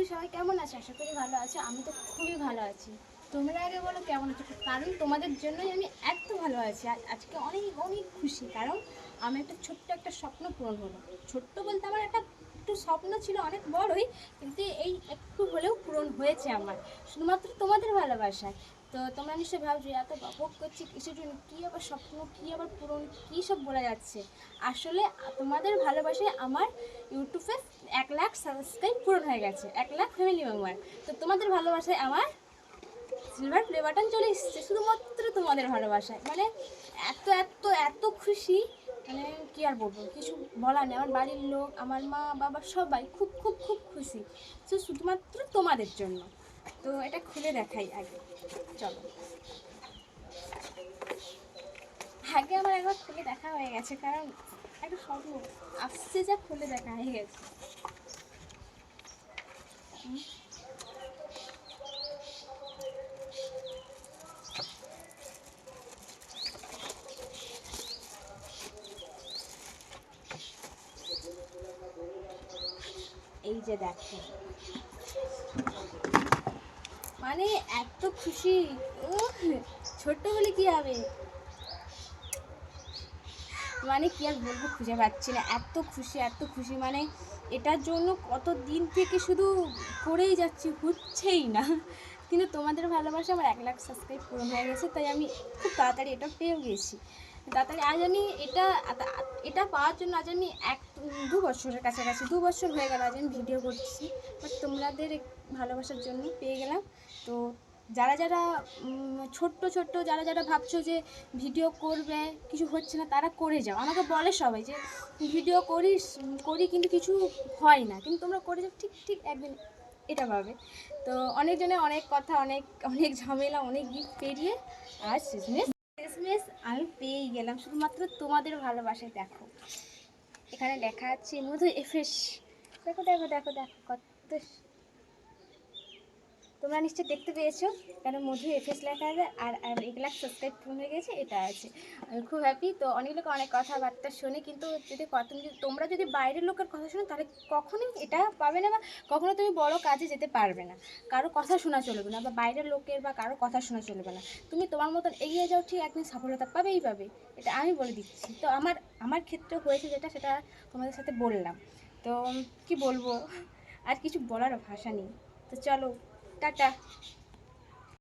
সবাই কেমন আছে? আশা করি ভালো আছো। আমি তো খুবই ভালো আছি। তোমরা আগে বলো কেমন আছো, কারণ তোমাদের জন্যই আমি এত ভালো আছি। আজকে অনেক অনেক খুশি, কারণ আমি একটা ছোট্ট একটা স্বপ্ন পূরণ হলো। ছোট্ট বলতে আমার একটু স্বপ্ন ছিল অনেক বড়ই, কিন্তু এই একটু হলেও পূরণ হয়েছে আমার, শুধুমাত্র তোমাদের ভালোবাসায়। তো তোমরা নিশ্চয়ই ভাবছো এত বকবক করছি কিসের জন্য, কী আবার স্বপ্ন, কী আবার পূরণ, কী সব বলা যাচ্ছে। আসলে তোমাদের ভালোবাসায় আমার ইউটিউবে 1,00,000 সাবস্ক্রাইব পূরণ হয়ে গেছে, 1,00,000 ফ্যামিলি মেম্বার। তো তোমাদের ভালোবাসায় আমার সিলভার প্লে বাটন চলে এসেছে, শুধুমাত্র তোমাদের ভালোবাসায়। মানে এত এত এত খুশি, মানে কী আর বলবো, কিছু বলার নেই। আমার বাড়ির লোক, আমার মা বাবা সবাই খুব খুব খুব খুশি, তো শুধুমাত্র তোমাদের জন্য। তো এটা খুলে দেখাই আগে, চলো। আগে আমার একবার খুলে দেখা হয়ে গেছে, কারণ একটা স্বপ্ন আসছে যা খুলে দেখা হয়ে গেছে। এই যে দেখো, মানে এত খুশি। ও, ছোট্ট হলে কি হবে, মানে কি আর বলবো, খুঁজে পাচ্ছি না, এত খুশি এত খুশি। মানে এটার জন্য কত দিন থেকে শুধু করেই যাচ্ছি, হচ্ছেই না। কিন্তু তোমাদের ভালোবাসা আমার 1,00,000 সাবস্ক্রাইব পূরণ হয়ে গেছে, তাই আমি খুব তাড়াতাড়ি এটা পেয়েও গেছি। তাড়াতাড়ি আজ আমি এটা পাওয়ার জন্য আজ আমি 2 বছরের কাছাকাছি, 2 বছর হয়ে গেল আজ আমি ভিডিও করছি। বাট তোমাদের ভালোবাসার জন্য পেয়ে গেলাম। তো যারা যারা ছোট্ট ছোট্ট যারা যারা ভাবছো যে ভিডিও করবে কিছু হচ্ছে না, তারা করে যাও। আমাকে বলে সবাই যে ভিডিও করি কিন্তু কিছু হয় না, কিন্তু তোমরা করে যাও, ঠিক ঠিক একদিন এটা পাবে। তো অনেকজনে অনেক কথা, অনেক অনেক ঝামেলা, অনেক গিফট পেরিয়ে আর শেষমেশ আমি পেয়েই গেলাম, শুধুমাত্র তোমাদের ভালোবাসায়। দেখো এখানে লেখা আছে মধু এফএস। দেখো দেখো দেখো দেখো কত, তোমরা নিশ্চয়ই দেখতে পেয়েছো, কেন মধু এফএস লেখা আছে, আর 1,00,000 সাবস্ক্রাইব পূরণ হয়ে গেছে, এটা আছে। আমি খুব হ্যাপি। তো অনেক লোক অনেক কথাবার্তা শোনে, কিন্তু যদি তোমরা যদি বাইরের লোকের কথা শোনো, তাহলে কখনোই এটা পাবে না, বা কখনো তুমি বড় কাজে যেতে পারবে না। কারো কথা শোনা চলবে না, বা বাইরের লোকের বা কারো কথা শোনা চলবে না। তুমি তোমার মতন এগিয়ে যাও, ঠিক একদিন সফলতা পাবেই পাবে, এটা আমি বলে দিচ্ছি। তো আমার ক্ষেত্রে হয়েছে যেটা, সেটা তোমাদের সাথে বললাম। তো কি বলবো, আর কিছু বলার ভাষা নেই। তো চলো, টাটা।